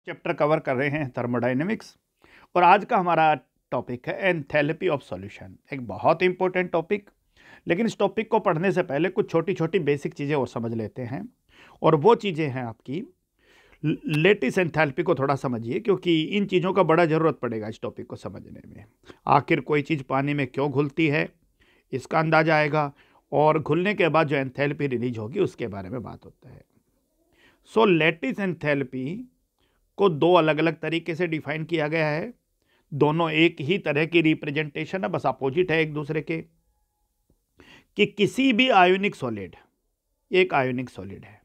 Chapter cover कर रहे हैं थर्मोडायनेमिक्स। और आज का हमारा टॉपिक है एंथैल्पी ऑफ सॉल्यूशन। एक बहुत इंपॉर्टेंट टॉपिक, लेकिन इस टॉपिक को पढ़ने से पहले कुछ छोटी छोटी बेसिक चीज़ें और समझ लेते हैं। और वो चीज़ें हैं आपकी लेटिस एंथैल्पी को थोड़ा समझिए, क्योंकि इन चीज़ों का बड़ा ज़रूरत पड़ेगा इस टॉपिक को समझने में। आखिर कोई चीज़ पानी में क्यों घुलती है इसका अंदाजा आएगा, और घुलने के बाद जो एंथैल्पी रिलीज होगी उसके बारे में बात होता है। सो लेटिस एंथैल्पी को दो अलग अलग तरीके से डिफाइन किया गया है। दोनों एक ही तरह की रिप्रेजेंटेशन है, बस अपोजिट है एक दूसरे के। कि किसी भी आयोनिक सॉलिड, एक आयोनिक सॉलिड है,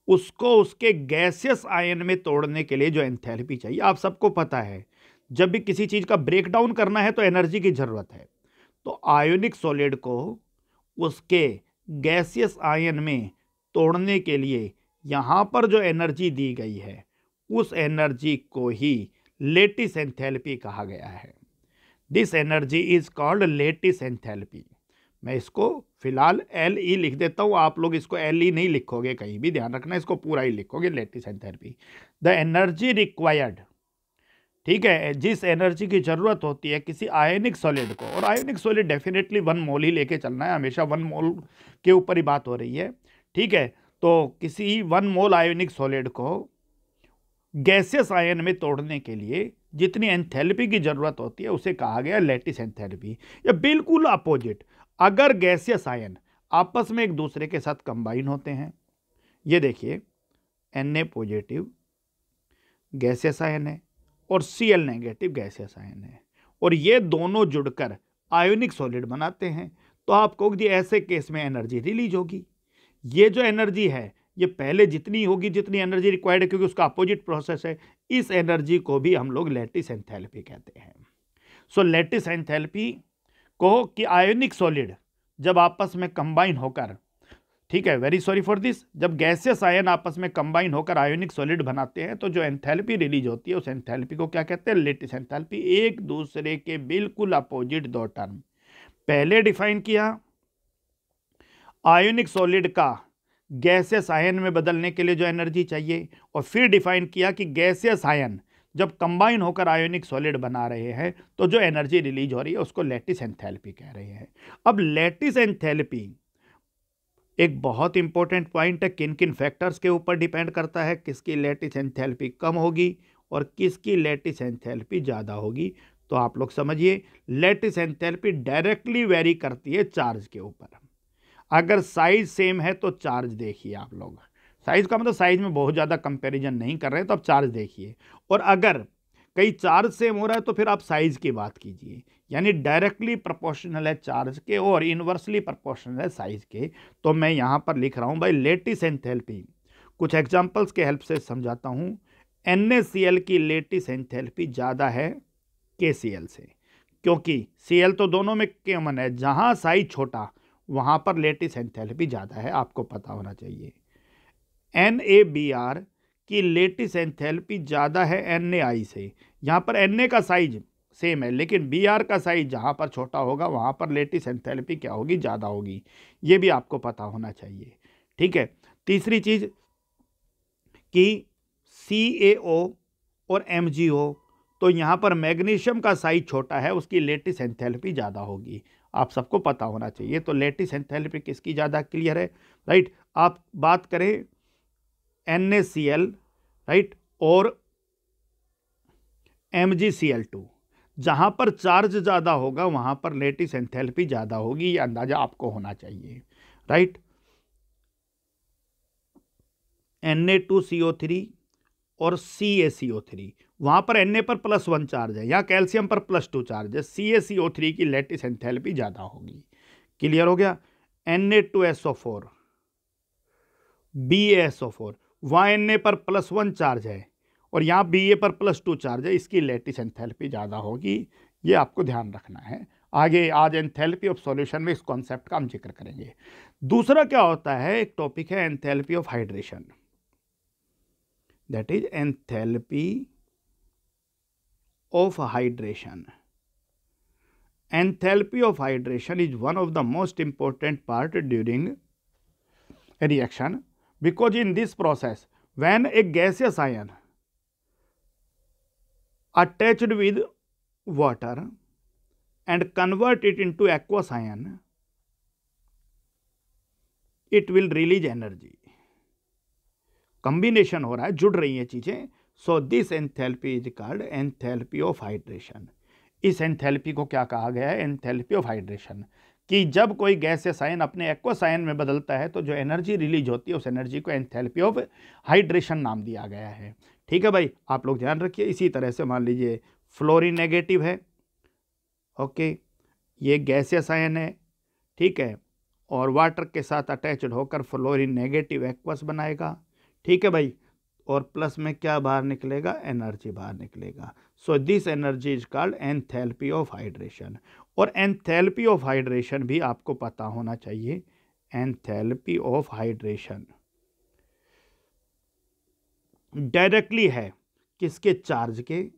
उसको उसके गैसियस आयन में तोड़ने के लिए जो एंथैल्पी चाहिए, आप सबको पता है जब भी किसी चीज का ब्रेक डाउन करना है तो एनर्जी की जरूरत है। तो आयोनिक सॉलिड को उसके गैसियस आयन में तोड़ने के लिए यहां पर जो एनर्जी दी गई है उस एनर्जी को ही लेटिस एंथैल्पी कहा गया है। This energy is called lattice enthalpy. मैं इसको फिलहाल LE लिख देता हूं, आप लोग इसको LE नहीं लिखोगे कहीं भी, ध्यान रखना, इसको पूरा ही लिखोगे lattice enthalpy. The energy required, ठीक है, जिस एनर्जी की जरूरत होती है किसी आयनिक सॉलिड को, और आयनिक सॉलिड डेफिनेटली 1 मोल ही लेके चलना है, हमेशा 1 मोल के ऊपर ही बात हो रही है, ठीक है। तो किसी 1 मोल आयनिक सॉलिड को गैसियस आयन में तोड़ने के लिए जितनी एंथैल्पी की जरूरत होती है उसे कहा गया लेटिस एंथैल्पी। या बिल्कुल अपोजिट, अगर गैसियस आयन आपस में एक दूसरे के साथ कंबाइन होते हैं, ये देखिए Na पॉजिटिव गैसियस आयन है और Cl नेगेटिव गैसियस आयन है, और ये दोनों जुड़कर आयोनिक सॉलिड बनाते हैं, तो आप कहोगे जी ऐसे केस में एनर्जी रिलीज होगी। ये जो एनर्जी है ये पहले जितनी होगी जितनी एनर्जी रिक्वायर्ड है, क्योंकि उसका अपोजिट प्रोसेस है, इस एनर्जी को भी हम लोग लेटिस एंथैल्पी कहते हैं। सो लेटिस एंथैल्पी कहो कि आयोनिक सॉलिड जब आपस में कंबाइन होकर, ठीक है, वेरी सॉरी फॉर दिस, जब गैसियस आयन आपस में कंबाइन होकर आयोनिक सॉलिड बनाते हैं तो जो एंथैल्पी रिलीज होती है उस एंथैल्पी को क्या कहते हैं, लेटिस एंथैल्पी। एक दूसरे के बिल्कुल अपोजिट दो टर्म। पहले डिफाइन किया आयोनिक सॉलिड का गैसियस आयन में बदलने के लिए जो एनर्जी चाहिए, और फिर डिफाइन किया कि गैसियस आयन जब कंबाइन होकर आयोनिक सॉलिड बना रहे हैं तो जो एनर्जी रिलीज हो रही है उसको लेटिस एंथैल्पी कह रहे हैं। अब लेटिस एंथैल्पी एक बहुत इंपॉर्टेंट पॉइंट है, किन किन फैक्टर्स के ऊपर डिपेंड करता है, किसकी लेटिस एंथैल्पी कम होगी और किसकी लेटिस एंथैल्पी ज़्यादा होगी। तो आप लोग समझिए, लेटिस एंथैल्पी डायरेक्टली वेरी करती है चार्ज के ऊपर। अगर साइज सेम है तो चार्ज देखिए, आप लोग साइज का मतलब साइज में बहुत ज़्यादा कंपैरिजन नहीं कर रहे हैं, तो आप चार्ज देखिए। और अगर कई चार्ज सेम हो रहा है तो फिर आप साइज की बात कीजिए, यानी डायरेक्टली प्रोपोर्शनल है चार्ज के और इनवर्सली प्रोपोर्शनल है साइज के। तो मैं यहाँ पर लिख रहा हूँ भाई लेटिस एंथैल्पी, कुछ एग्जांपल्स के हेल्प से समझाता हूँ। NaCl की लेटिस एंथैल्पी ज़्यादा है KCl से, क्योंकि Cl तो दोनों में कॉमन है, जहाँ साइज छोटा वहाँ पर लेटिस एंथैल्पी ज़्यादा है, आपको पता होना चाहिए। NaBr की लेटिस एंथैल्पी ज़्यादा है Na से। यहाँ पर Na का साइज सेम है, लेकिन Br का साइज जहाँ पर छोटा होगा वहाँ पर लेटिस एंथैल्पी क्या होगी, ज़्यादा होगी। ये भी आपको पता होना चाहिए, ठीक है। तीसरी चीज़ कि CaO और MgO, तो यहाँ पर मैग्नीशियम का साइज छोटा है, उसकी लेटिस एंथैल्पी ज़्यादा होगी, आप सबको पता होना चाहिए। तो लेटिस एंथैल्पी किसकी ज़्यादा, क्लियर है, राइट। आप बात करें NaCl, राइट, और MgCl2, जहाँ पर चार्ज ज़्यादा होगा वहाँ पर लेटिस एंथैल्पी ज़्यादा होगी, ये अंदाज़ा आपको होना चाहिए, राइट। Na2CO3 और CaCO3, वहाँ पर Na पर +1 चार्ज है, यहाँ कैल्शियम पर +2 चार्ज है, CaCO3 की लेटिस एंथैल्पी ज़्यादा होगी, क्लियर हो गया। Na2SO4, BaSO4, वहाँ Na पर +1 चार्ज है और यहाँ Ba पर +2 चार्ज है, इसकी लेटिस एंथैल्पी ज़्यादा होगी, ये आपको ध्यान रखना है। आगे आज एंथैल्पी ऑफ सॉल्यूशन में इस कॉन्सेप्ट का हम जिक्र करेंगे। दूसरा क्या होता है, एक टॉपिक है enthalpy of hydration, that is enthalpy of hydration. Enthalpy of hydration is one of the most important part during a reaction, because in this process when a gaseous ion attached with water and convert it into aqueous ion, it will release energy. Combination हो रहा है, जुड़ रही हैं चीजें। So this enthalpy is called enthalpy of hydration. इस enthalpy को क्या कहा गया है? Enthalpy of hydration. कि जब कोई गैसियस आयन अपने एक्वस आयन में बदलता है तो जो एनर्जी रिलीज होती है उस एनर्जी को एंथैल्पी ऑफ हाइड्रेशन नाम दिया गया है। ठीक है भाई, आप लोग ध्यान रखिए। इसी तरह से मान लीजिए फ्लोरीन नेगेटिव है, ओके, ये गैसियस आयन है, ठीक है, और वाटर के साथ अटैच्ड होकर फ्लोरीन नेगेटिव एक्वस बनाएगा। ठीक है भाई, और प्लस में क्या बाहर निकलेगा? एनर्जी बाहर निकलेगा। So this energy is called enthalpy of hydration. और एंथैल्पी ऑफ हाइड्रेशन भी आपको पता होना चाहिए। एंथैल्पी ऑफ हाइड्रेशन डायरेक्टली है किसके? चार्ज के,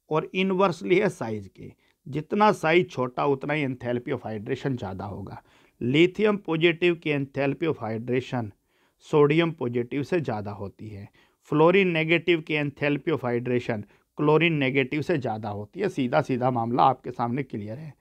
और इनवर्सली है साइज के। जितना साइज छोटा उतना ही एंथैल्पी ऑफ हाइड्रेशन ज़्यादा होगा। लिथियम पॉजिटिव की enthalpy of hydration sodium positive से ज़्यादा होती है। फ्लोरीन नेगेटिव की enthalpy of hydration chlorine negative से ज़्यादा होती है। सीधा सीधा मामला आपके सामने क्लियर है।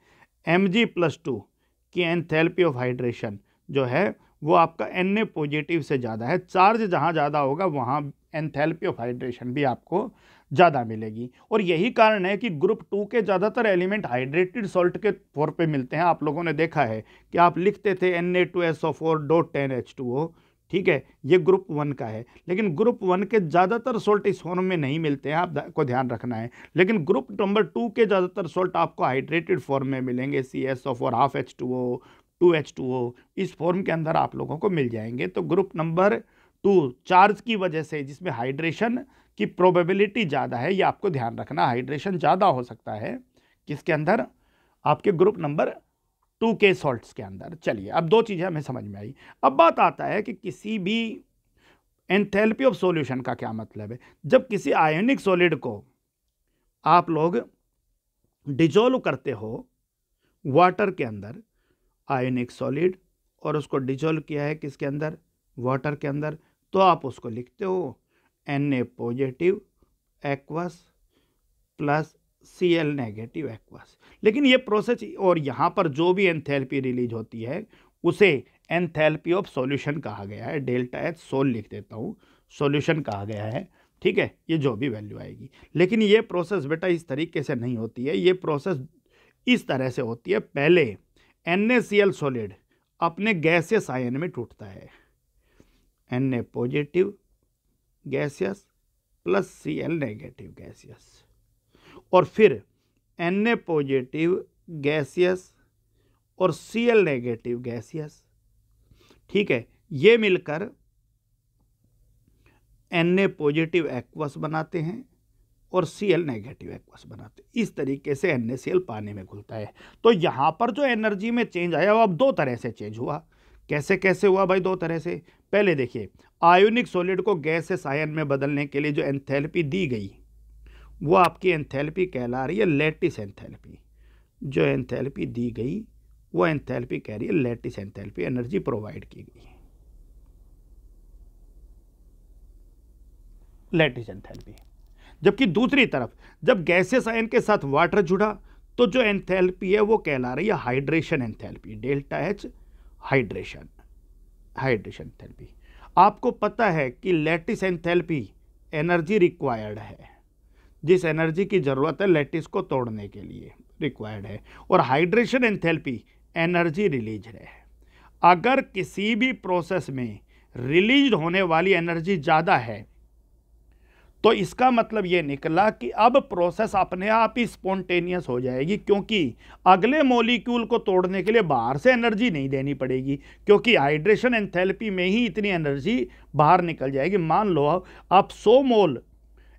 Mg+2 की एंथैल्पी ऑफ हाइड्रेशन जो है वो आपका Na पॉजिटिव से ज़्यादा है। चार्ज जहाँ ज़्यादा होगा वहाँ एंथैल्पी ऑफ हाइड्रेशन भी आपको ज़्यादा मिलेगी। और यही कारण है कि ग्रुप 2 के ज़्यादातर एलिमेंट हाइड्रेटेड सॉल्ट के तौर पे मिलते हैं। आप लोगों ने देखा है कि आप लिखते थे Na2SO4.10H2O, ठीक है, ये ग्रुप 1 का है। लेकिन ग्रुप 1 के ज़्यादातर सॉल्ट इस फॉर्म में नहीं मिलते हैं, आपको ध्यान रखना है। लेकिन ग्रुप नंबर 2 के ज़्यादातर सॉल्ट आपको हाइड्रेटेड फॉर्म में मिलेंगे। CSO4 12H2O 2H2O इस फॉर्म के अंदर आप लोगों को मिल जाएंगे। तो ग्रुप नंबर 2 चार्ज की वजह से जिसमें हाइड्रेशन की प्रोबेबिलिटी ज़्यादा है, ये आपको ध्यान रखना। हाइड्रेशन ज़्यादा हो सकता है किसके अंदर? आपके ग्रुप नंबर 2 के सॉल्ट्स के अंदर। चलिए, अब दो चीज़ें हमें समझ में आई। अब बात आता है कि किसी भी एंथैल्पी ऑफ सॉल्यूशन का क्या मतलब है। जब किसी आयोनिक सॉलिड को आप लोग डिजोल्व करते हो वाटर के अंदर, आयोनिक सॉलिड, और उसको डिजोल्व किया है किसके अंदर? वाटर के अंदर, तो आप उसको लिखते हो Na positive aqueous plus Cl negative aqueous. लेकिन ये प्रोसेस, और यहाँ पर जो भी एंथैल्पी रिलीज होती है उसे एंथैल्पी ऑफ सॉल्यूशन कहा गया है। ΔH सोल लिख देता हूँ, सॉल्यूशन कहा गया है। ठीक है, ये जो भी वैल्यू आएगी। लेकिन ये प्रोसेस बेटा इस तरीके से नहीं होती है। ये प्रोसेस इस तरह से होती है। पहले NaCl सॉलिड अपने गैसियस आयन में टूटता है, Na positive gaseous plus Cl negative gaseous, और फिर Na पॉजिटिव गैसियस और Cl नेगेटिव गैसियस। ठीक है, ये मिलकर Na पॉजिटिव एक्वस बनाते हैं और Cl नेगेटिव एक्वस बनाते हैं। इस तरीके से NaCl पानी में घुलता है। तो यहाँ पर जो एनर्जी में चेंज आया वो अब दो तरह से चेंज हुआ। कैसे कैसे हुआ भाई? दो तरह से। पहले देखिए, आयोनिक सॉलिड को गैसेस आयन में बदलने के लिए जो एंथैल्पी दी गई वो आपकी एंथैल्पी कहला रही है लैटिस एंथैल्पी। जो एंथैल्पी दी गई वो एंथैल्पी कह रही है लैटिस एंथैल्पी, एनर्जी प्रोवाइड की गई, लैटिस एंथैल्पी। जबकि दूसरी तरफ जब गैसेस आयन के साथ वाटर जुड़ा तो जो एंथैल्पी है वो कहला रही है hydration enthalpy, ΔH hydration, hydration enthalpy. आपको पता है कि लैटिस एंथैल्पी एनर्जी रिक्वायर्ड है, जिस एनर्जी की ज़रूरत है लैटिस को तोड़ने के लिए रिक्वायर्ड है, और हाइड्रेशन एंथैल्पी एनर्जी रिलीज है। अगर किसी भी प्रोसेस में रिलीज होने वाली एनर्जी ज़्यादा है तो इसका मतलब ये निकला कि अब प्रोसेस अपने आप ही स्पॉन्टेनियस हो जाएगी, क्योंकि अगले मॉलिक्यूल को तोड़ने के लिए बाहर से एनर्जी नहीं देनी पड़ेगी, क्योंकि हाइड्रेशन एंथैल्पी में ही इतनी एनर्जी बाहर निकल जाएगी। मान लो आप 100 मोल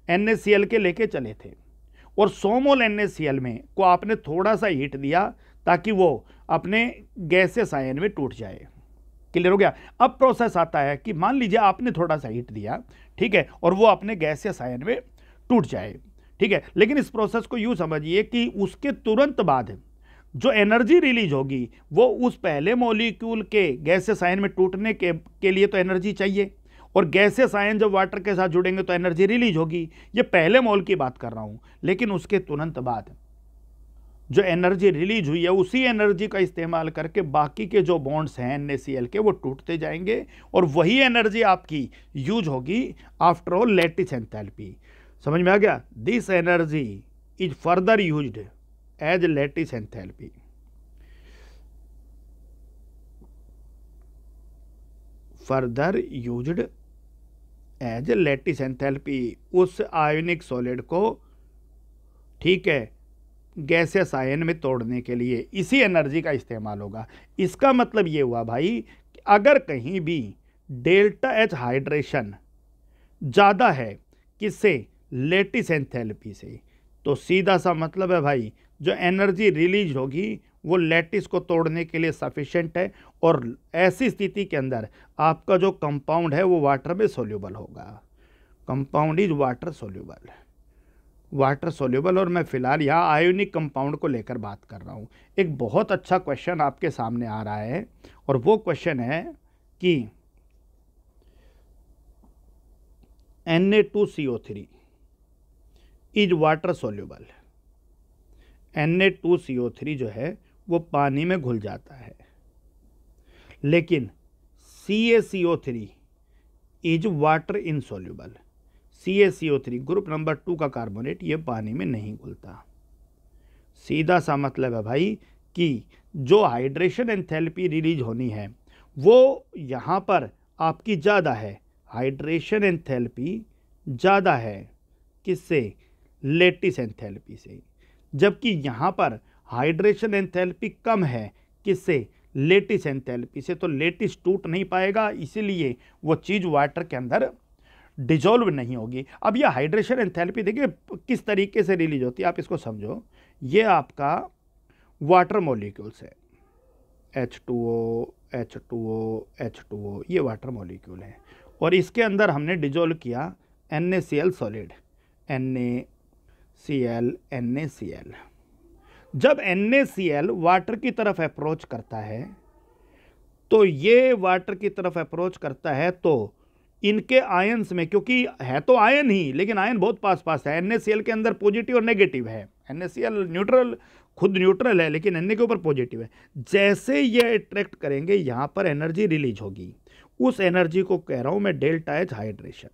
NaCl के लेके चले थे और 100 मोल NaCl में को आपने थोड़ा सा हीट दिया ताकि वो अपने गैसेस आयन में टूट जाए। क्लियर हो गया? अब प्रोसेस आता है कि मान लीजिए आपने थोड़ा सा हीट दिया, ठीक है, और वो अपने गैसियस आयन में टूट जाए, ठीक है। लेकिन इस प्रोसेस को यूं समझिए कि उसके तुरंत बाद जो एनर्जी रिलीज होगी वो उस पहले मॉलिक्यूल के गैसियस आयन में टूटने के लिए तो एनर्जी चाहिए, और गैसियस आयन जब वाटर के साथ जुड़ेंगे तो एनर्जी रिलीज होगी। ये पहले मोल की बात कर रहा हूं, लेकिन उसके तुरंत बाद जो एनर्जी रिलीज हुई है उसी एनर्जी का इस्तेमाल करके बाकी के जो बॉन्ड्स हैं NaCl के वो टूटते जाएंगे और वही एनर्जी आपकी यूज होगी आफ्टर ऑल लैटिस एंथैल्पी। समझ में आ गया? This energy is further used as lattice enthalpy. Further used as lattice enthalpy, उस आयोनिक सॉलिड को, ठीक है, गैसियस आयन में तोड़ने के लिए इसी एनर्जी का इस्तेमाल होगा। इसका मतलब ये हुआ भाई कि अगर कहीं भी डेल्टा H हाइड्रेशन ज़्यादा है किससे? लैटिस एंथैल्पी से, तो सीधा सा मतलब है भाई जो एनर्जी रिलीज होगी वो लैटिस को तोड़ने के लिए सफिशिएंट है और ऐसी स्थिति के अंदर आपका जो कंपाउंड है वो वाटर में सोल्यूबल होगा। Compound is water soluble, water soluble. और मैं फिलहाल यहाँ आयोनिक कंपाउंड को लेकर बात कर रहा हूँ। एक बहुत अच्छा क्वेश्चन आपके सामने आ रहा है और वो क्वेश्चन है कि Na2CO3 is water soluble. Na2CO3 जो है वो पानी में घुल जाता है, लेकिन CaCO3 is water insoluble. CaCO3 group number 2 का कार्बोनेट ये पानी में नहीं घुलता। सीधा सा मतलब है भाई कि जो हाइड्रेशन एंथैल्पी रिलीज होनी है वो यहाँ पर आपकी ज़्यादा है, हाइड्रेशन एंथैल्पी ज़्यादा है किससे? लैटिस एंथैल्पी से, जबकि यहाँ पर हाइड्रेशन एंथैल्पी कम है किससे? लैटिस एंथैल्पी से। तो लैटिस टूट नहीं पाएगा, इसीलिए वो चीज़ वाटर के अंदर डिजोल्व नहीं होगी। अब यह हाइड्रेशन एंथैल्पी देखिए किस तरीके से रिलीज होती है, आप इसको समझो। ये आपका वाटर मॉलिक्यूल्स है, H2O, H2O, H2O, ये वाटर मॉलिक्यूल है और इसके अंदर हमने डिजोल्व किया NaCl सॉलिड, NaCl। जब NaCl वाटर की तरफ अप्रोच करता है तो ये वाटर की तरफ अप्रोच करता है तो इनके आयंस में, क्योंकि है तो आयन ही लेकिन आयन बहुत पास पास है, NaCl के अंदर पॉजिटिव और नेगेटिव है, NaCl न्यूट्रल, खुद न्यूट्रल है लेकिन Na के ऊपर पॉजिटिव है। जैसे ये अट्रैक्ट करेंगे यहाँ पर एनर्जी रिलीज होगी, उस एनर्जी को कह रहा हूँ मैं डेल्टा H हाइड्रेशन,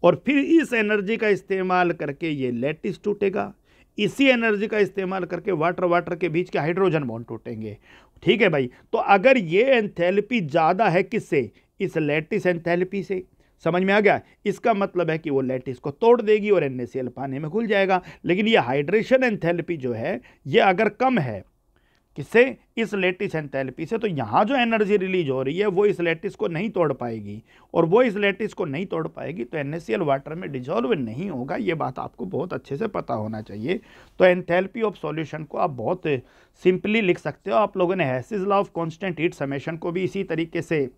और फिर इस एनर्जी का इस्तेमाल करके ये लैटिस टूटेगा, इसी एनर्जी का इस्तेमाल करके वाटर वाटर के बीच के हाइड्रोजन बॉन्ड टूटेंगे। ठीक है भाई, तो अगर ये एंथैल्पी ज़्यादा है किससे? इस लैटिस एंथैल्पी से। समझ में आ गया? इसका मतलब है कि वो लैटिस को तोड़ देगी और NaCl पानी में घुल जाएगा। लेकिन ये हाइड्रेशन एंथैल्पी जो है ये अगर कम है किससे? इस लैटिस एंथैल्पी से, तो यहाँ जो एनर्जी रिलीज हो रही है वो इस लैटिस को नहीं तोड़ पाएगी, और वो इस लैटिस को नहीं तोड़ पाएगी तो NaCl वाटर में डिजोल्व नहीं होगा। ये बात आपको बहुत अच्छे से पता होना चाहिए। तो एंथैल्पी ऑफ सॉल्यूशन को आप बहुत सिंपली लिख सकते हो। आप लोगों ने Hess's law of constant heat summation को भी इसी तरीके से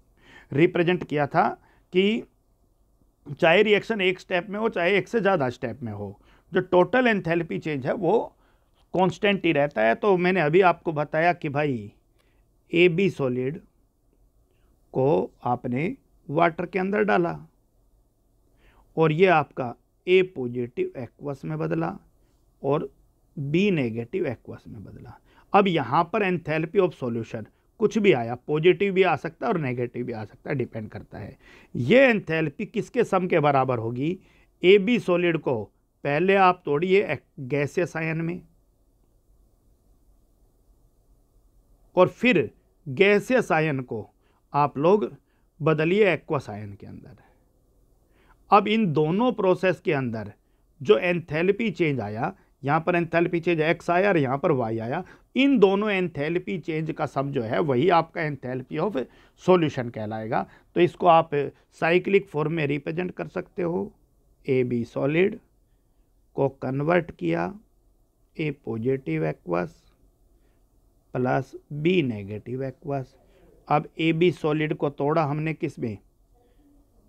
रिप्रेजेंट किया था कि चाहे रिएक्शन एक स्टेप में हो चाहे एक से ज़्यादा स्टेप में हो, जो टोटल एंथैल्पी चेंज है वो कांस्टेंट ही रहता है। तो मैंने अभी आपको बताया कि भाई AB सॉलिड को आपने वाटर के अंदर डाला और ये आपका A पॉजिटिव एक्वस में बदला और B नेगेटिव एक्वस में बदला। अब यहाँ पर एंथैल्पी ऑफ सॉल्यूशन कुछ भी आया, पॉजिटिव भी आ सकता है और नेगेटिव भी आ सकता है, डिपेंड करता है। ये एंथैल्पी किसके सम के बराबर होगी? AB सॉलिड को पहले आप तोड़िए गैसियस आयन में और फिर गैसियस आयन को आप लोग बदलिए एक्वस आयन के अंदर। अब इन दोनों प्रोसेस के अंदर जो एंथैल्पी चेंज आया, यहाँ पर एंथैल्पी चेंज X आया और यहाँ पर Y आया, इन दोनों एंथैल्पी चेंज का सम जो है वही आपका एंथैल्पी ऑफ सॉल्यूशन कहलाएगा। तो इसको आप साइक्लिक फॉर्म में रिप्रेजेंट कर सकते हो। AB सॉलिड को कन्वर्ट किया A positive aqueous plus B negative aqueous. अब AB सॉलिड को तोड़ा हमने किस में?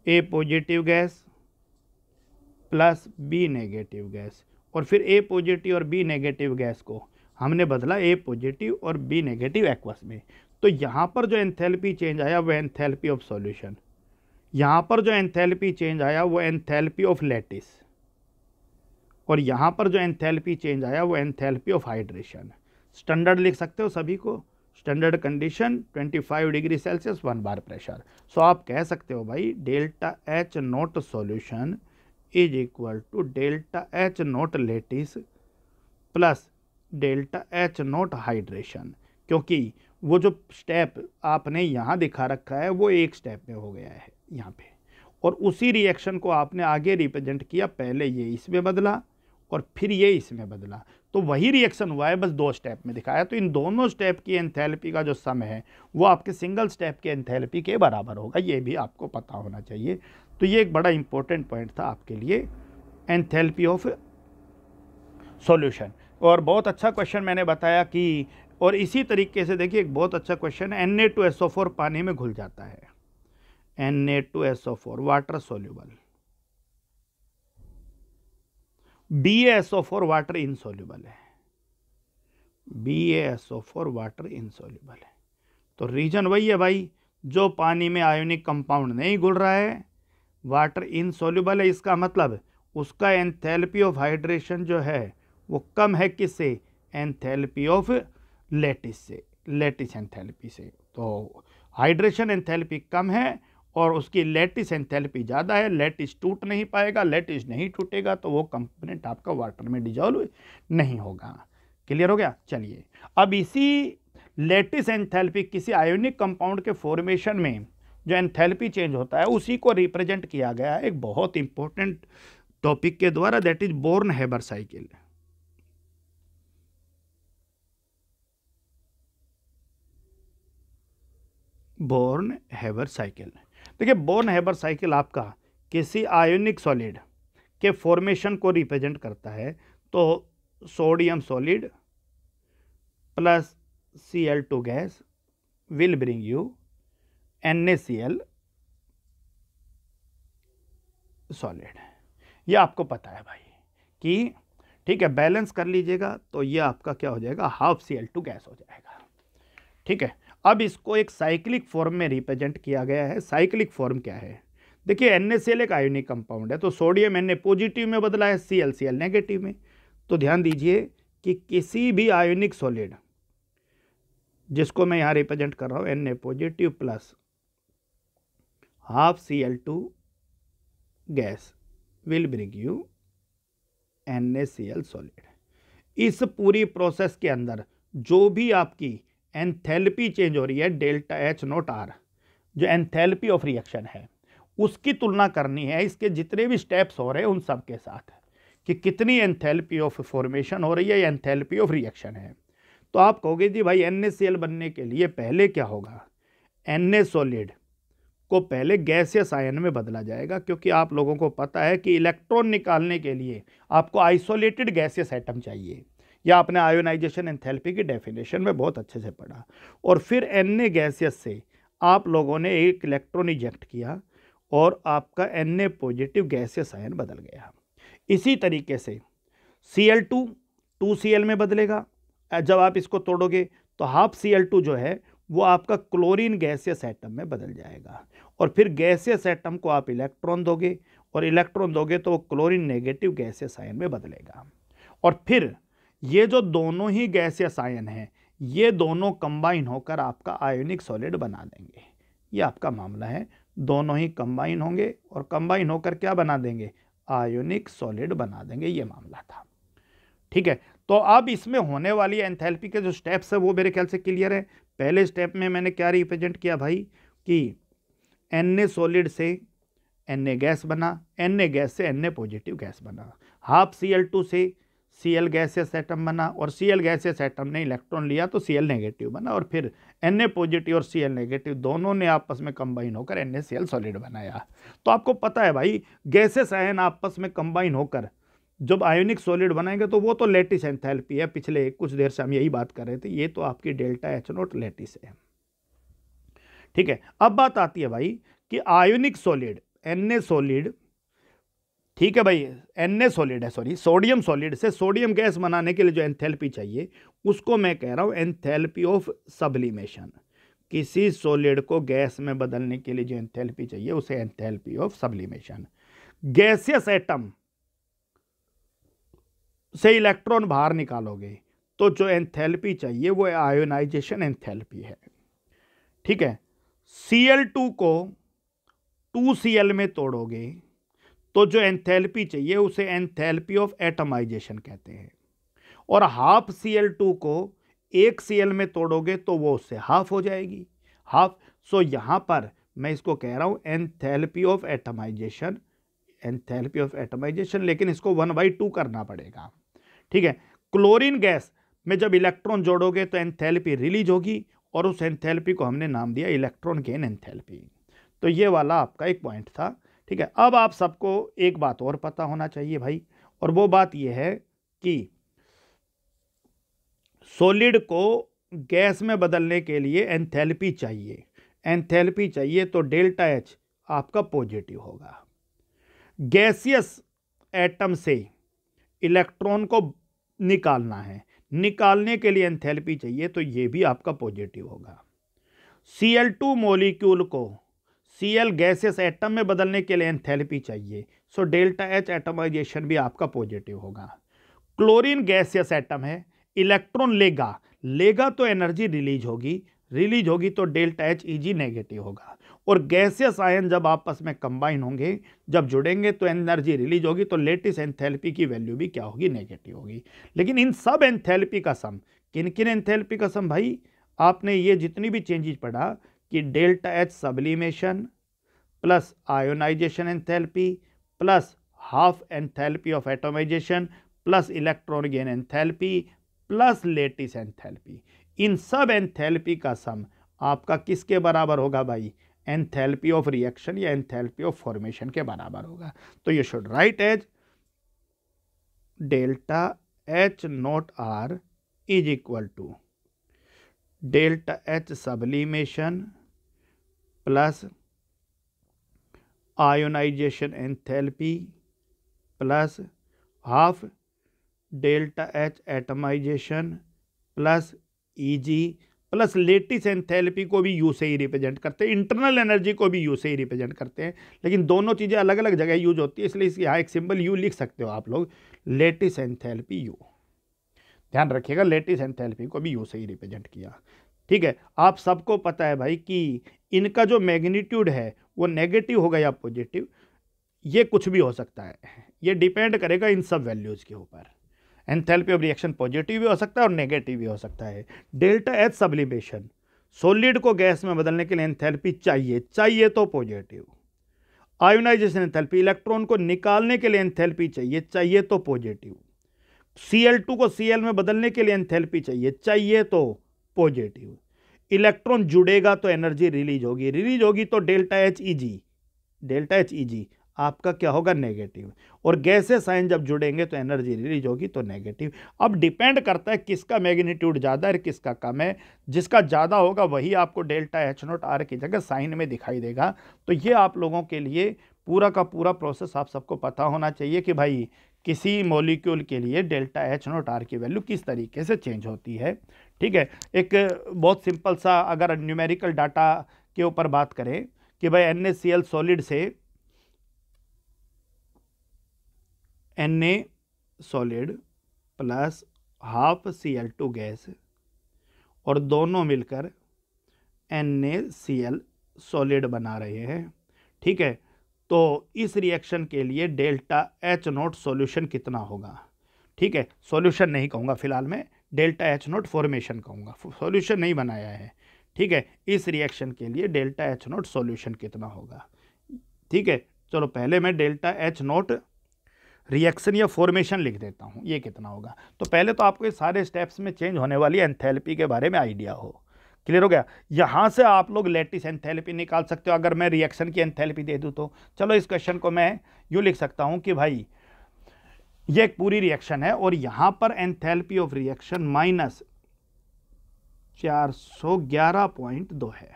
A positive gas plus B negative gas, और फिर A पॉजिटिव और B नेगेटिव गैस को हमने बदला A पॉजिटिव और B नेगेटिव एक्वस में। तो यहाँ पर जो एंथैल्पी चेंज आया वह एंथैल्पी ऑफ सॉल्यूशन, यहाँ पर जो एंथैल्पी चेंज आया वो एंथैल्पी ऑफ लैटिस, और यहाँ पर जो एंथैल्पी चेंज आया वो एंथैल्पी ऑफ हाइड्रेशन। स्टैंडर्ड लिख सकते हो सभी को, standard condition 25 degree Celsius 1 bar pressure. So आप कह सकते हो भाई delta H naught solution is equal to delta H naught lattice plus delta H naught hydration, क्योंकि वो जो स्टेप आपने यहाँ दिखा रखा है वो एक स्टेप में हो गया है यहाँ पे, और उसी रिएक्शन को आपने आगे रिप्रेजेंट किया, पहले ये इसमें बदला और फिर ये इसमें बदला, तो वही रिएक्शन हुआ है, बस 2 स्टेप में दिखाया। तो इन दोनों स्टेप की एंथैल्पी का जो सम है वो आपके सिंगल स्टेप के एंथैल्पी के बराबर होगा, ये भी आपको पता होना चाहिए। तो ये एक बड़ा इंपॉर्टेंट पॉइंट था आपके लिए, एंथैल्पी ऑफ सॉल्यूशन। और बहुत अच्छा क्वेश्चन मैंने बताया कि, और इसी तरीके से देखिए एक बहुत अच्छा क्वेश्चन है, Na2SO4 पानी में घुल जाता है, Na2SO4 water soluble, BaSO4 water insoluble है, BaSO4 वाटर इनसोल्यूबल है। तो रीजन वही है भाई, जो पानी में आयोनिक कंपाउंड नहीं घुल रहा है, वाटर इनसोल्यूबल है, इसका मतलब उसका एंथैल्पी ऑफ हाइड्रेशन जो है वो कम है किससे, एंथैल्पी ऑफ लैटिस से, लैटिस एंथैल्पी से। तो हाइड्रेशन एंथैल्पी कम है और उसकी लैटिस एंथैल्पी ज़्यादा है, लैटिस टूट नहीं पाएगा, लैटिस नहीं टूटेगा तो वो कंपोनेंट आपका वाटर में डिजॉल्व नहीं होगा। क्लियर हो गया। चलिए अब इसी लैटिस एंथैल्पी किसी आयोनिक कंपाउंड के फॉर्मेशन में जो एंथैल्पी चेंज होता है उसी को रिप्रेजेंट किया गया है एक बहुत इंपॉर्टेंट टॉपिक के द्वारा, that is Born Haber cycle. Born Haber cycle, देखिए बोर्न हेबर साइकिल आपका किसी आयोनिक सॉलिड के फॉर्मेशन को रिप्रेजेंट करता है। तो sodium solid plus Cl2 gas will bring you NaCl solid. ये आपको पता है भाई कि ठीक है, बैलेंस कर लीजिएगा तो ये आपका क्या हो जाएगा, हाफ Cl2 गैस हो जाएगा। ठीक है, अब इसको एक साइक्लिक फॉर्म में रिप्रेजेंट किया गया है। साइक्लिक फॉर्म क्या है, देखिए NaCl एक आयोनिक कंपाउंड है, तो सोडियम Na पॉजिटिव में बदला है, Cl नेगेटिव में। तो ध्यान दीजिए कि किसी भी आयोनिक सॉलिड जिसको मैं यहाँ रिप्रेजेंट कर रहा हूँ Na positive plus half Cl2 gas will bring you NaCl solid. इस पूरी प्रोसेस के अंदर जो भी आपकी एंथैल्पी चेंज हो रही है डेल्टा एच नॉट आर, जो एंथैल्पी ऑफ रिएक्शन है उसकी तुलना करनी है इसके जितने भी स्टेप्स हो रहे हैं उन सब के साथ, कि कितनी एंथैल्पी ऑफ फॉर्मेशन हो रही है या एंथैल्पी ऑफ रिएक्शन है। तो आप कहोगे जी भाई NaCl बनने के लिए पहले क्या होगा, Na सॉलिड को पहले गैसियस आयन में बदला जाएगा, क्योंकि आप लोगों को पता है कि इलेक्ट्रॉन निकालने के लिए आपको आइसोलेटेड गैसियस एटम चाहिए, या आपने आयोनाइजेशन एंथैल्पी की डेफिनेशन में बहुत अच्छे से पढ़ा। और फिर Na गैसियस से आप लोगों ने एक इलेक्ट्रॉन इजेक्ट किया और आपका Na पॉजिटिव गैसियस आयन बदल गया। इसी तरीके से Cl2 2Cl में बदलेगा, जब आप इसको तोड़ोगे तो हाफ Cl2 जो है वो आपका क्लोरीन गैसियस एटम में बदल जाएगा, और फिर गैसियस एटम को आप इलेक्ट्रॉन दोगे और इलेक्ट्रॉन दोगे तो वो क्लोरीन नेगेटिव गैसियस आयन में बदलेगा। और फिर ये जो दोनों ही गैसियस आयन हैं ये दोनों कंबाइन होकर आपका आयोनिक सॉलिड बना देंगे। ये आपका मामला है, दोनों ही कंबाइन होंगे और कंबाइन होकर क्या बना देंगे, आयोनिक सॉलिड बना देंगे। ये मामला था। ठीक है, तो अब इसमें होने वाली एंथैल्पी के जो स्टेप्स है वो मेरे ख्याल से क्लियर है। पहले स्टेप में मैंने क्या रिप्रेजेंट किया भाई कि Na सॉलिड से Na गैस बना, Na गैस से Na पॉजिटिव गैस बना, हाफ Cl2 से Cl गैसियस एटम बना, और Cl गैसियस एटम ने इलेक्ट्रॉन लिया तो Cl नेगेटिव बना, और फिर Na पॉजिटिव और Cl नेगेटिव दोनों ने आपस में कंबाइन होकर NaCl सॉलिड बनाया। तो आपको पता है भाई गैसेस आयन आपस में कंबाइन होकर जब आयोनिक सॉलिड बनाएंगे तो वो तो लैटिस एंथैल्पी है, पिछले कुछ देर से हम यही बात कर रहे थे, ये तो आपकी डेल्टा एच नॉट लैटिस है। ठीक है, अब बात आती है भाई कि आयोनिक सॉलिड Na सॉलिड, ठीक है भाई Na सॉलिड है, सॉरी सोडियम सॉलिड से सोडियम गैस बनाने के लिए जो एंथैल्पी चाहिए उसको मैं कह रहा हूं एंथैल्पी ऑफ सब्लिमेशन। किसी सॉलिड को गैस में बदलने के लिए जो एंथैल्पी चाहिए उसे enthalpy of sublimation. Gaseous atom से इलेक्ट्रॉन बाहर निकालोगे तो जो एंथैल्पी चाहिए वो आयोनाइजेशन एंथैल्पी है। ठीक है, Cl2 को 2Cl में तोड़ोगे तो जो एंथैल्पी चाहिए उसे एंथैल्पी ऑफ एटमाइजेशन कहते हैं, और हाफ Cl2 को 1Cl में तोड़ोगे तो वो उससे हाफ हो जाएगी, हाफ। सो यहां पर मैं इसको कह रहा हूं enthalpy of atomization, enthalpy of atomization, लेकिन इसको 1/2 करना पड़ेगा। ठीक है, क्लोरीन गैस में जब इलेक्ट्रॉन जोड़ोगे तो एंथैल्पी रिलीज होगी, और उस एंथैल्पी को हमने नाम दिया इलेक्ट्रॉन गेन एंथैल्पी। तो ये वाला आपका एक पॉइंट था। ठीक है, अब आप सबको एक बात और पता होना चाहिए भाई, और वो बात यह है कि सॉलिड को गैस में बदलने के लिए एंथैल्पी चाहिए, एंथैल्पी चाहिए तो डेल्टा एच आपका पॉजिटिव होगा। गैसियस एटम से इलेक्ट्रॉन को निकालना है, निकालने के लिए एंथैल्पी चाहिए तो ये भी आपका पॉजिटिव होगा। Cl2 मॉलिक्यूल को Cl गैसियस एटम में बदलने के लिए एंथैल्पी चाहिए, सो डेल्टा एच एटमाइजेशन भी आपका पॉजिटिव होगा। क्लोरीन गैसियस एटम है, इलेक्ट्रॉन लेगा, लेगा तो एनर्जी रिलीज होगी, रिलीज होगी तो डेल्टा एच Eg नेगेटिव होगा। और गैसियस आयन जब आपस में कंबाइन होंगे, जब जुड़ेंगे तो एनर्जी रिलीज होगी, तो लेटिस एंथैल्पी की वैल्यू भी क्या होगी, नेगेटिव होगी। लेकिन इन सब एंथैल्पी का सम, किन किन एंथैल्पी का सम भाई, आपने ये जितनी भी चेंजेस पढ़ा कि delta H sublimation plus ionisation enthalpy plus half enthalpy of atomisation plus electron gain enthalpy plus lattice enthalpy, इन सब एंथैल्पी का सम आपका किसके बराबर होगा भाई, एंथैल्पी ऑफ रिएक्शन या एंथैल्पी ऑफ फॉर्मेशन के बराबर होगा। तो you should write as delta H naught R is equal to delta H sublimation plus ionisation enthalpy plus half delta H atomisation plus Eg plus lattice enthalpy को भी you से ही represent करते हैं, internal energy को भी you से ही represent करते हैं, लेकिन दोनों चीज़ें अलग अलग जगह यूज होती है, इसलिए यहाँ एक सिंबल यू लिख सकते हो आप लोग, लेटिस एंथैल्पी यू। ध्यान रखिएगा, लेटिस एंथैल्पी को भी यू से ही रिप्रेजेंट किया। ठीक है, आप सबको पता है भाई कि इनका जो मैग्नीट्यूड है वो नेगेटिव होगा या पॉजिटिव, ये कुछ भी हो सकता है, ये डिपेंड करेगा इन सब वैल्यूज़ के ऊपर। एंथैल्पी ऑफ रिएक्शन पॉजिटिव भी हो सकता है और नेगेटिव भी हो सकता है। डेल्टा एच सब्लिमेशन, सॉलिड को गैस में बदलने के लिए एंथैल्पी चाहिए, चाहिए तो पॉजिटिव। आयोनाइजेशन एंथैल्पी, इलेक्ट्रॉन को निकालने के लिए एंथैल्पी चाहिए, चाहिए तो पॉजिटिव। Cl2 को Cl में बदलने के लिए एंथैल्पी चाहिए, चाहिए तो पॉजिटिव। इलेक्ट्रॉन जुड़ेगा तो एनर्जी रिलीज होगी, रिलीज होगी तो delta H Eg, delta H Eg आपका क्या होगा, नेगेटिव। और गैसेस आयन जब जुड़ेंगे तो एनर्जी रिलीज होगी तो नेगेटिव। अब डिपेंड करता है किसका मैग्नीट्यूड ज़्यादा है किसका कम है, जिसका ज़्यादा होगा वही आपको डेल्टा एच नॉट आर की जगह साइन में दिखाई देगा। तो ये आप लोगों के लिए पूरा का पूरा प्रोसेस आप सबको पता होना चाहिए कि भाई किसी मॉलिक्यूल के लिए डेल्टा एच नॉट आर की वैल्यू किस तरीके से चेंज होती है। ठीक है, एक बहुत सिंपल सा अगर न्यूमेरिकल डाटा के ऊपर बात करें कि भाई NaCl सॉलिड से Na solid plus half Cl2 gas और दोनों मिलकर NaCl सॉलिड बना रहे हैं। ठीक है, तो इस रिएक्शन के लिए डेल्टा एच नॉट सॉल्यूशन कितना होगा। ठीक है, सॉल्यूशन नहीं कहूँगा फिलहाल, मैं डेल्टा एच नॉट फॉर्मेशन कहूँगा, सॉल्यूशन नहीं बनाया है। ठीक है, इस रिएक्शन के लिए डेल्टा एच नॉट सॉल्यूशन कितना होगा। ठीक है, चलो पहले मैं डेल्टा एच नॉट रिएक्शन या फॉर्मेशन लिख देता हूँ, ये कितना होगा। तो पहले तो आपको ये सारे स्टेप्स में चेंज होने वाली एंथैल्पी के बारे में आइडिया हो। क्लियर हो गया। यहाँ से आप लोग लेटिस एंथैल्पी निकाल सकते हो, अगर मैं रिएक्शन की एंथैल्पी दे दूँ तो। चलो इस क्वेश्चन को मैं यूँ लिख सकता हूँ कि भाई ये एक पूरी रिएक्शन है और यहाँ पर एंथैल्पी ऑफ रिएक्शन माइनस 411.2 है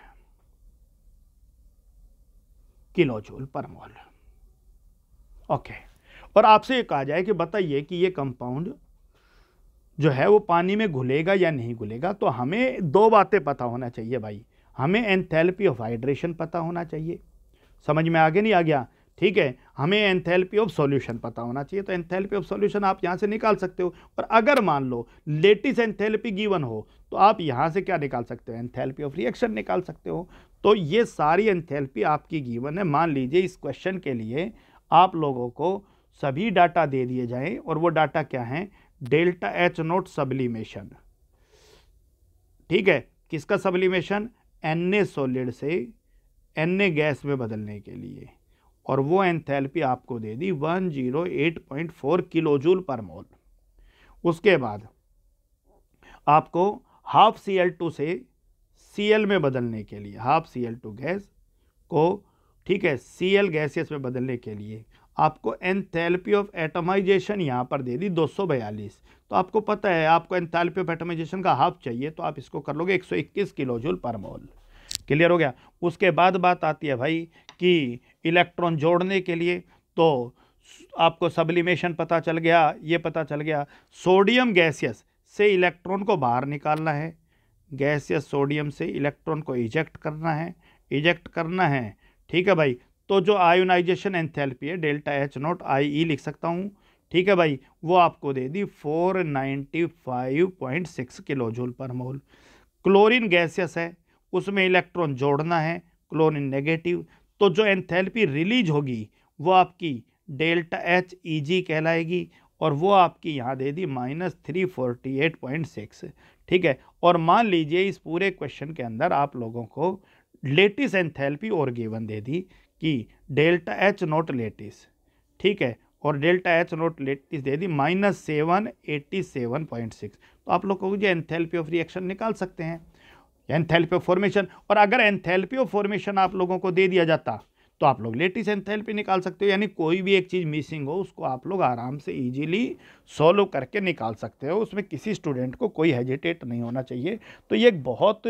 किलो जूल पर मोल। ओके, और आपसे ये कहा जाए कि बताइए कि ये कंपाउंड जो है वो पानी में घुलेगा या नहीं घुलेगा, तो हमें दो बातें पता होना चाहिए भाई। हमें एंथैल्पी ऑफ हाइड्रेशन पता होना चाहिए। समझ में आगे नहीं आ गया? ठीक है, हमें एंथैल्पी ऑफ सॉल्यूशन पता होना चाहिए। तो एंथैल्पी ऑफ सॉल्यूशन आप यहाँ से निकाल सकते हो। और अगर मान लो लेटिस एंथैल्पी गिवन हो तो आप यहाँ से क्या निकाल सकते हो? एंथैल्पी ऑफ रिएक्शन निकाल सकते हो। तो ये सारी एंथैल्पी आपकी गिवन है। मान लीजिए इस क्वेश्चन के लिए आप लोगों को सभी डाटा दे दिए जाएं, और वो डाटा क्या है? Delta H note sublimation. ठीक है, किसका सब्लिमेशन? Na सॉलिड से Na गैस में बदलने के लिए, और वो एंथैल्पी आपको दे दी 108.4 किलोजूल पर मोल। उसके बाद आपको हाफ Cl2 से Cl में बदलने के लिए, हाफ Cl2 गैस को, ठीक है, Cl गैसियस में बदलने के लिए आपको एंथैल्पी ऑफ एटमाइजेशन यहाँ पर दे दी 242। तो आपको पता है आपको एंथैल्पी ऑफ एटमाइजेशन का हाफ चाहिए, तो आप इसको कर लोगे 121 किलोजूल पर मोल। क्लियर हो गया? उसके बाद बात आती है भाई कि इलेक्ट्रॉन जोड़ने के लिए, तो आपको सब्लिमेशन पता चल गया, ये पता चल गया सोडियम गैसियस से इलेक्ट्रॉन को बाहर निकालना है, गैसियस सोडियम से इलेक्ट्रॉन को इजेक्ट करना है। ठीक है भाई, तो जो आयोनाइजेशन एंथैल्पी है डेल्टा एच नॉट IE लिख सकता हूँ। ठीक है भाई, वो आपको दे दी 495.6 किलोजूल पर मोल। क्लोरीन गैसियस है, उसमें इलेक्ट्रॉन जोड़ना है, क्लोरीन नेगेटिव, तो जो एंथैल्पी रिलीज होगी वो आपकी डेल्टा HEG कहलाएगी, और वो आपकी यहाँ दे दी -348.6। ठीक है, और मान लीजिए इस पूरे क्वेश्चन के अंदर आप लोगों को लेटिस एंथैल्पी और गिवन दे दी कि डेल्टा एच नॉट लेटिस, ठीक है, और डेल्टा एच नॉट लेटिस दे दी -787.6। तो आप लोग को जो एंथैल्पी ऑफ रिएक्शन निकाल सकते हैं, एंथैल्पी ऑफ फॉर्मेशन। और अगर एंथैल्पी ऑफ फॉर्मेशन आप लोगों को दे दिया जाता तो आप लोग लेटिस एंथैल्पी निकाल सकते हो। यानी कोई भी एक चीज़ मिसिंग हो उसको आप लोग आराम से इजीली सॉल्व करके निकाल सकते हो, उसमें किसी स्टूडेंट को कोई हेजिटेट नहीं होना चाहिए। तो ये एक बहुत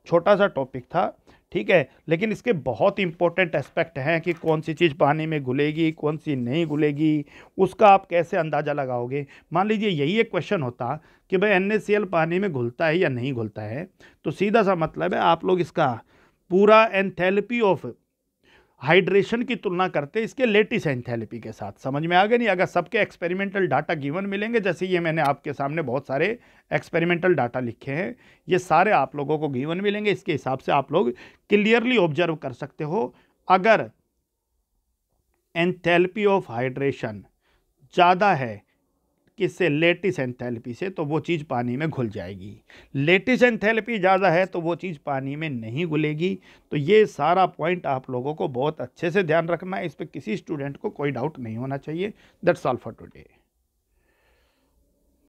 छोटा सा टॉपिक था, ठीक है, लेकिन इसके बहुत इंपॉर्टेंट एस्पेक्ट हैं कि कौन सी चीज़ पानी में घुलेगी, कौन सी नहीं घुलेगी, उसका आप कैसे अंदाज़ा लगाओगे। मान लीजिए यही एक क्वेश्चन होता कि भाई NaCl पानी में घुलता है या नहीं घुलता है, तो सीधा सा मतलब है आप लोग इसका पूरा एंथैल्पी ऑफ हाइड्रेशन की तुलना करते इसके लेटिस एंथैल्पी के साथ। समझ में आ गया नहीं? अगर सबके एक्सपेरिमेंटल डाटा गिवन मिलेंगे, जैसे ये मैंने आपके सामने बहुत सारे एक्सपेरिमेंटल डाटा लिखे हैं, ये सारे आप लोगों को गिवन मिलेंगे, इसके हिसाब से आप लोग क्लियरली ऑब्जर्व कर सकते हो। अगर एंथैल्पी ऑफ हाइड्रेशन ज़्यादा है किससे? लेटिस एंथैल्पी से, तो वो चीज़ पानी में घुल जाएगी। लेटिस एंथैल्पी ज़्यादा है तो वो चीज़ पानी में नहीं घुलेगी। तो ये सारा पॉइंट आप लोगों को बहुत अच्छे से ध्यान रखना है, इस पर किसी स्टूडेंट को कोई डाउट नहीं होना चाहिए। That's all for today.